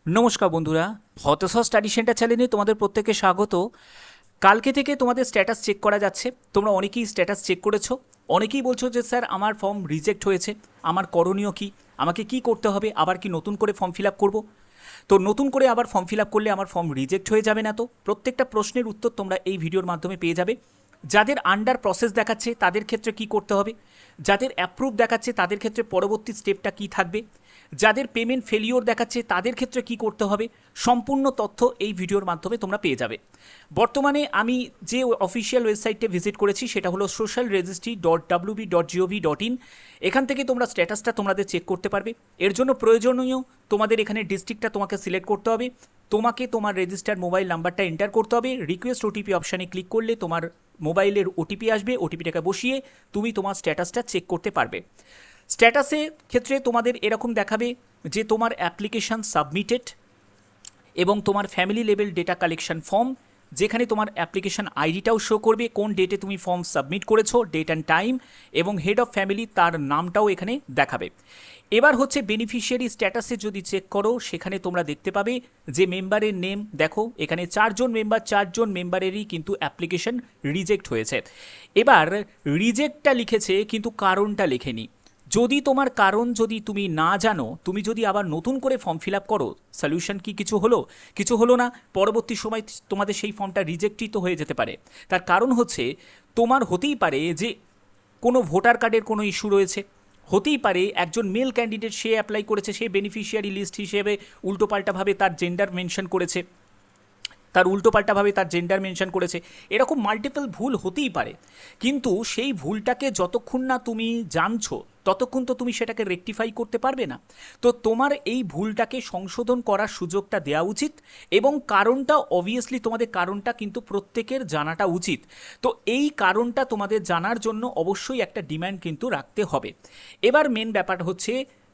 নমস্কার বন্ধুরা, হতশ study centre চ্যানেলে তোমাদের প্রত্যেককে স্বাগত। কালকে থেকে তোমাদের স্ট্যাটাস চেক করা যাচ্ছে। তোমরা অনেকেই স্ট্যাটাস চেক করেছো। অনেকেই বলছো যে স্যার আমার ফর্ম রিজেক্ট হয়েছে, আমার করণীয় কি, আমাকে কি করতে হবে, আবার কি নতুন করে ফর্ম ফিল আপ করবো? তো নতুন করে আবার ফর্ম ফিল আপ করলে আমার ফর্ম রিজেক্ট হয়ে যাবে না তো? প্রত্যেকটা প্রশ্নের উত্তর তোমরা এই ভিডিওর মাধ্যমে পেয়ে যাবে। যাদের আন্ডার প্রসেস দেখাচ্ছে তাদের ক্ষেত্রে কি করতে হবে, যাদের অ্যাপ্রুভ দেখাচ্ছে তাদের ক্ষেত্রে পরবর্তী স্টেপটা কি থাকবে, যাদের পেমেন্ট ফেলিওর দেখাচ্ছে তাদের ক্ষেত্রে কি করতে হবে, সম্পূর্ণ তথ্য এই ভিডিওর মাধ্যমে তোমরা পেয়ে যাবে। বর্তমানে আমি যে অফিসিয়াল ওয়েবসাইটে ভিজিট করেছি সেটা হলো socialregistry.wb.gov.in। এখান থেকে তোমরা স্ট্যাটাসটা তোমাদের চেক করতে পারবে। এর জন্য প্রয়োজনীয় তোমাদের এখানে ডিস্ট্রিক্টটা তোমাকে সিলেক্ট করতে হবে, তোমাকে তোমার রেজিস্টার মোবাইল নাম্বারটা এন্টার করতে হবে, রিকোয়েস্ট ওটিপি অপশানে ক্লিক করলে তোমার মোবাইলের ওটিপি আসবে, ওটিপিটাকে বসিয়ে তুমি তোমার স্ট্যাটাসটা চেক করতে পারবে। স্ট্যাটাসে ক্ষেত্রে তোমাদের এরকম দেখাবে যে তোমার অ্যাপ্লিকেশান সাবমিটেড এবং তোমার family level data collection form, যেখানে তোমার অ্যাপ্লিকেশান আইডিটাও শো করবে, কোন ডেটে তুমি ফর্ম সাবমিট করেছো, ডেট অ্যান্ড টাইম, এবং হেড অফ ফ্যামিলি তার নামটাও এখানে দেখাবে। এবার হচ্ছে বেনিফিশিয়ারি স্ট্যাটাসে যদি চেক করো সেখানে তোমরা দেখতে পাবে যে মেম্বারের নেম দেখো, এখানে চারজন মেম্বারেরই কিন্তু অ্যাপ্লিকেশন রিজেক্ট হয়েছে। এবার রিজেক্টটা লিখেছে কিন্তু কারণটা লেখেনি। যদি তোমার কারণ যদি তুমি না জানো, তুমি যদি আবার নতুন করে ফর্ম ফিল আপ করো, সলিউশন কি কিছু হলো? কিছু হলো না। পরবর্তী সময় তোমাদের সেই ফর্মটা রিজেক্টই তো হয়ে যেতে পারে। তার কারণ হচ্ছে তোমার হতেই পারে যে কোনো ভোটার কার্ডের কোনো ইস্যু রয়েছে, হতেই পারে একজন মেল ক্যান্ডিডেট সে অ্যাপ্লাই করেছে, সে বেনিফিশিয়ারি লিস্ট হিসেবে উল্টোপাল্টাভাবে তার জেন্ডার মেনশন করেছে, তার উল্টোপাল্টাভাবে তার জেন্ডার মেনশন করেছে। এরকম মাল্টিপল ভুল হতেই পারে, কিন্তু সেই ভুলটাকে যতক্ষণ না তুমি জানছো ততক্ষণ তো তুমি সেটাকে রেকটিফাই করতে পারবে না। তো তোমার এই ভুলটাকে সংশোধন করার সুযোগটা দেওয়া উচিত, এবং কারণটা অবভিয়াসলি তোমাদের কারণটা কিন্তু প্রত্যেকের জানাটা উচিত। তো এই কারণটা তোমাদের জানার জন্য অবশ্যই একটা ডিমান্ড কিন্তু রাখতে হবে। এবার মেন ব্যাপার হচ্ছে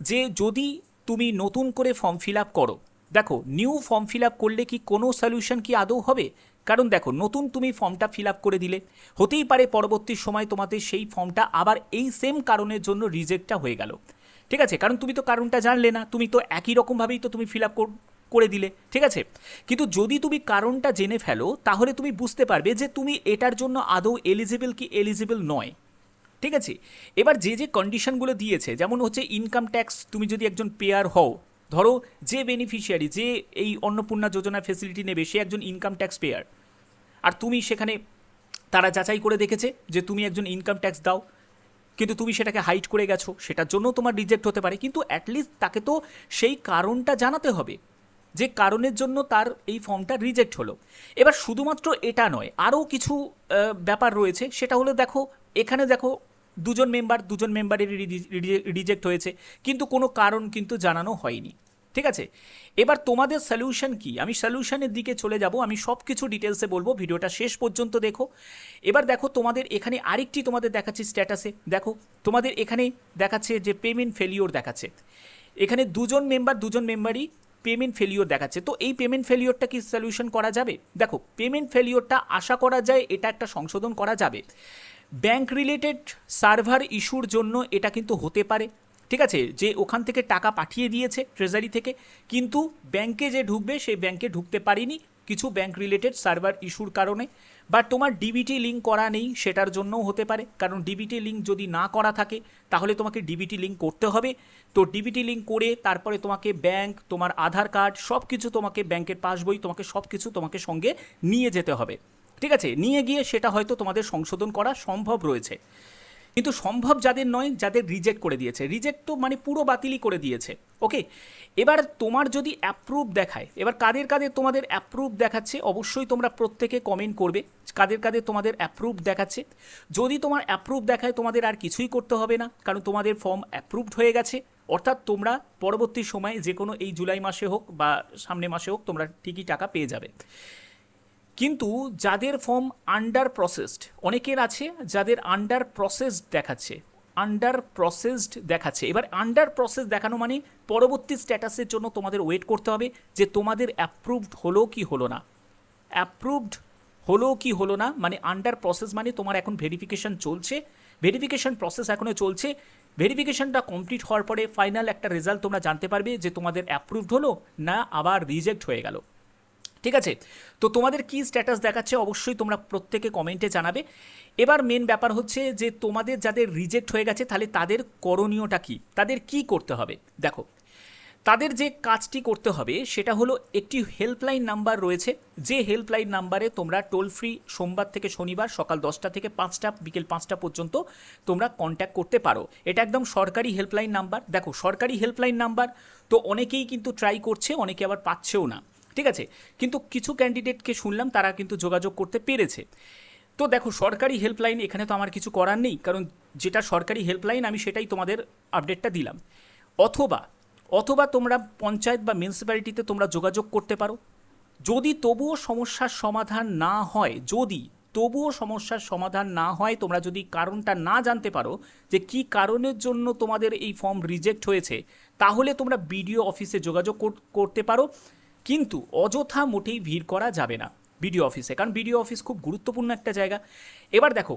যে যদি তুমি নতুন করে ফর্ম ফিল আপ করো, দেখো নিউ ফর্ম ফিল আপ করলে কি কোনো সলিউশন কি আদৌ হবে? কারণ দেখো নতুন তুমি ফর্মটা ফিল আপ করে দিলে, হতেই পারে পরবর্তী সময় তোমাদের সেই ফর্মটা আবার এই সেম কারণের জন্য রিজেক্টটা হয়ে গেল। ঠিক আছে, কারণ তুমি তো কারণটা জানলে না, তুমি তো একই রকমভাবেই তো তুমি ফিল আপ করে দিলে, ঠিক আছে। কিন্তু যদি তুমি কারণটা জেনে ফেলো তাহলে তুমি বুঝতে পারবে যে তুমি এটার জন্য আদৌ এলিজিবল কি এলিজিবল নয়। ঠিক আছে। এবার যে যে কন্ডিশনগুলো দিয়েছে, যেমন হচ্ছে ইনকাম ট্যাক্স, তুমি যদি একজন পেয়ার হও, ধরো যে বেনিফিশিয়ারি যে এই অন্নপূর্ণা যোজনা ফেসিলিটি নেবে সে একজন ইনকাম ট্যাক্স পেয়ার, আর তুমি সেখানে তারা যাচাই করে দেখেছে যে তুমি একজন ইনকাম ট্যাক্স দাও, কিন্তু তুমি সেটাকে হাইড করে গেছো, সেটার জন্য তোমার রিজেক্ট হতে পারে। কিন্তু অ্যাটলিস্ট তাকে তো সেই কারণটা জানাতে হবে যে কারণের জন্য তার এই ফর্মটা রিজেক্ট হলো। এবার শুধুমাত্র এটা নয়, আরও কিছু ব্যাপার রয়েছে। সেটা হলো দেখো, এখানে দেখো দুজন মেম্বারের রিজেক্ট হয়েছে, কিন্তু কোনো কারণ কিন্তু জানানো হয়নি। ঠিক আছে। এবার তোমাদের সলিউশন কি, আমি সলিউশনের দিকে চলে যাব, আমি সব কিছু ডিটেলসে বলবো, ভিডিওটা শেষ পর্যন্ত দেখো। এবার দেখো তোমাদের এখানে আরেকটি তোমাদের দেখাচ্ছি স্ট্যাটাসে, দেখো তোমাদের এখানে দেখাচ্ছে যে পেমেন্ট ফেলিওর দেখাচ্ছে। এখানে দুজন মেম্বারই পেমেন্ট ফেলিওর দেখাচ্ছে। তো এই পেমেন্ট ফেলিওরটা কি সলিউশন করা যাবে? দেখো পেমেন্ট ফেলিওরটা আশা করা যায় এটা একটা সংশোধন করা যাবে। ব্যাংক রিলেটেড সার্ভার ইস্যুর জন্য এটা কিন্তু হতে পারে। ঠিক আছে, যে ওখান থেকে টাকা পাঠিয়ে দিয়েছে ট্রেজারি থেকে, কিন্তু ব্যাংকে যে ঢুকবে সেই ব্যাংকে ঢুকতে পারিনি কিছু ব্যাংক রিলেটেড সার্ভার ইস্যুর কারণে। বা তোমার ডিবিটি লিঙ্ক করা নেই সেটার জন্যও হতে পারে, কারণ ডিবিটি লিঙ্ক যদি না করা থাকে তাহলে তোমাকে ডিবিটি লিঙ্ক করতে হবে। তো ডিবিটি লিঙ্ক করে তারপরে তোমাকে ব্যাংক, তোমার আধার কার্ড, সব কিছু তোমাকে, ব্যাংকের পাসবই, তোমাকে সব কিছু তোমাকে সঙ্গে নিয়ে যেতে হবে। ঠিক আছে, নিয়ে গিয়ে সেটা হয়তো তোমাদের সংশোধন করা সম্ভব রয়েছে, কিন্তু সম্ভব যাদের নয়, যাদের রিজেক্ট করে দিয়েছে, রিজেক্ট তো মানে পুরো বাতিলই করে দিয়েছে। ওকে। এবার তোমার যদি অ্যাপ্রুভ দেখায়, এবার কাদের কাদের তোমাদের অ্যাপ্রুভ দেখাচ্ছে অবশ্যই তোমরা প্রত্যেকে কমেন্ট করবে কাদের কাদের তোমাদের অ্যাপ্রুভ দেখাচ্ছে। যদি তোমার অ্যাপ্রুভ দেখায় তোমাদের আর কিছুই করতে হবে না, কারণ তোমাদের ফর্ম অ্যাপ্রুভড হয়ে গেছে। অর্থাৎ তোমরা পরবর্তী সময়ে যে কোনো এই জুলাই মাসে হোক বা সামনে মাসে হোক তোমরা ঠিকই টাকা পেয়ে যাবে। কিন্তু যাদের ফর্ম আন্ডার প্রসেসড, অনেকের আছে যাদের আন্ডার প্রসেসড দেখাচ্ছে, আন্ডার প্রসেসড দেখাচ্ছে। এবার আন্ডার প্রসেস দেখানো মানে পরবর্তী স্ট্যাটাসের জন্য তোমাদের ওয়েট করতে হবে যে তোমাদের অ্যাপ্রুভড হলো কি হলো না। অ্যাপ্রুভড হলো কি হলো না মানে আন্ডার প্রসেস মানে তোমার এখন ভেরিফিকেশন চলছে, ভেরিফিকেশন প্রসেস এখনও চলছে। ভেরিফিকেশনটা কমপ্লিট হওয়ার পরে ফাইনাল একটা রেজাল্ট তোমরা জানতে পারবে যে তোমাদের অ্যাপ্রুভড হলো না আবার রিজেক্ট হয়ে গেল। ঠিক আছে, তো তোমাদের কি স্ট্যাটাস দেখাচ্ছে অবশ্যই তোমরা প্রত্যেকে কমেন্টে জানাবে। এবার মেন ব্যাপার হচ্ছে যে তোমাদের যাদের রিজেক্ট হয়ে গেছে তাহলে তাদের করণীয়টা কি, তাদের কি করতে হবে। দেখো, তাদের যে কাজটি করতে হবে সেটা হলো একটি হেল্পলাইন নাম্বার রয়েছে, যে হেল্পলাইন নাম্বারে তোমরা টোল ফ্রি সোমবার থেকে শনিবার সকাল 10টা থেকে 5টা বিকেল 5টা পর্যন্ত তোমরা কন্ট্যাক্ট করতে পারো। এটা একদম সরকারি হেল্পলাইন নাম্বার। দেখো, সরকারি হেল্পলাইন নাম্বার তো অনেকেই কিন্তু ট্রাই করছে, অনেকে আবার পাচ্ছেও না। ঠিক আছে, কিন্তু কিছু ক্যান্ডিডেটকে শুনলাম তারা কিন্তু যোগাযোগ করতে পেরেছে। তো দেখো, সরকারি হেল্পলাইন এখানে তো আমার কিছু করার নেই, কারণ যেটা সরকারি হেল্পলাইন আমি সেটাই তোমাদের আপডেটটা দিলাম। অথবা তোমরা পঞ্চায়েত বা মিউনিসিপ্যালিটিতে তোমরা যোগাযোগ করতে পারো। যদি তবুও সমস্যার সমাধান না হয়, তোমরা যদি কারণটা না জানতে পারো যে কি কারণের জন্য তোমাদের এই ফর্ম রিজেক্ট হয়েছে, তাহলে তোমরা বিডিও অফিসে যোগাযোগ করতে পারো। কিন্তু অযথা মোটেই ভিড় করা যাবে না বিডিও অফিসে, কারণ বিডিও অফিস খুব গুরুত্বপূর্ণ একটা জায়গা। এবার দেখো,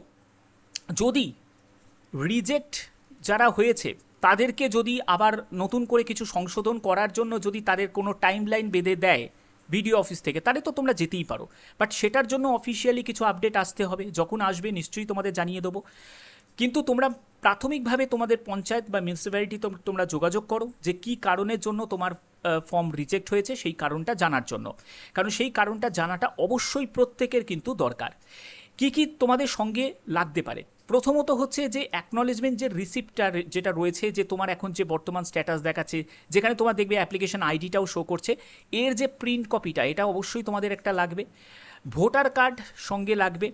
যদি রিজেক্ট যারা হয়েছে তাদেরকে যদি আবার নতুন করে কিছু সংশোধন করার জন্য যদি তাদের কোনো টাইম লাইন বেঁধে দেয় বিডিও অফিস থেকে, তাহলে তো তোমরা যেতেই পারো। বাট সেটার জন্য অফিসিয়ালি কিছু আপডেট আসতে হবে, যখন আসবে নিশ্চয়ই তোমাদের জানিয়ে দেবো। কিন্তু তোমরা প্রাথমিকভাবে তোমাদের পঞ্চায়েত বা মিউনিসিপ্যালিটি তোমরা যোগাযোগ করো যে কি কারণের জন্য তোমার ফর্ম রিজেক্ট হয়েছে, সেই কারণটা জানার জন্য। কারণ সেই কারণটা জানাটা অবশ্যই প্রত্যেকের কিন্তু দরকার। কি কি তোমাদের সঙ্গে লাগতে পারে, প্রথমত হচ্ছে যে অ্যাকনলেজমেন্ট যে রিসিপ্টটা যেটা রয়েছে, যে তোমার এখন যে বর্তমান স্ট্যাটাস দেখাচ্ছে, যেখানে তোমার দেখবে অ্যাপ্লিকেশন আইডিটাও শো করছে, এর যে প্রিন্ট কপিটা এটা অবশ্যই তোমাদের একটা লাগবে। ভোটার কার্ড সঙ্গে লাগবে,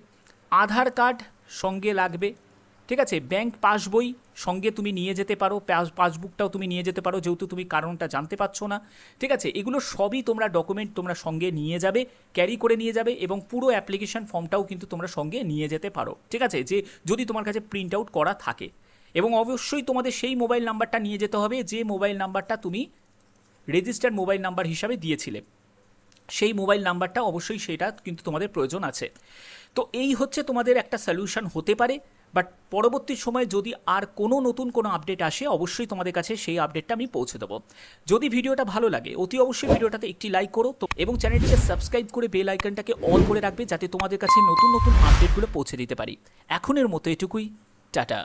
আধার কার্ড সঙ্গে লাগবে। ঠিক আছে, ব্যাংক পাসবই সঙ্গে তুমি নিয়ে যেতে পারো, পাসবুকটাও তুমি নিয়ে যেতে পারো, যেহেতু তুমি কারণটা জানতে পারছো না। ঠিক আছে, এগুলো সবই তোমরা ডকুমেন্ট তোমরা সঙ্গে নিয়ে যাবে, ক্যারি করে নিয়ে যাবে, এবং পুরো অ্যাপ্লিকেশন ফর্মটাও কিন্তু তোমরা সঙ্গে নিয়ে যেতে পারো। ঠিক আছে, যে যদি তোমার কাছে প্রিন্ট আউট করা থাকে, এবং অবশ্যই তোমাদের সেই মোবাইল নাম্বারটা নিয়ে যেতে হবে যে মোবাইল নাম্বারটা তুমি রেজিস্টার্ড মোবাইল নাম্বার হিসাবে দিয়েছিলে, সেই মোবাইল নাম্বারটা অবশ্যই সেটা কিন্তু তোমাদের প্রয়োজন আছে। তো এই হচ্ছে তোমাদের একটা সলিউশন হতে পারে। বাট পরবর্তী সময়ে যদি আর কোনো নতুন কোনো আপডেট আসে, অবশ্যই তোমাদের কাছে সেই আপডেটটা আমি পৌঁছে দেবো। যদি ভিডিওটা ভালো লাগে অতি অবশ্যই ভিডিওটাতে একটি লাইক করো তো, এবং চ্যানেলটিকে সাবস্ক্রাইব করে বেল আইকনটাকে অল করে রাখবে, যাতে তোমাদের কাছে নতুন নতুন আপডেটগুলো পৌঁছে দিতে পারি। এখনের মতো এটুকুই, টাটা।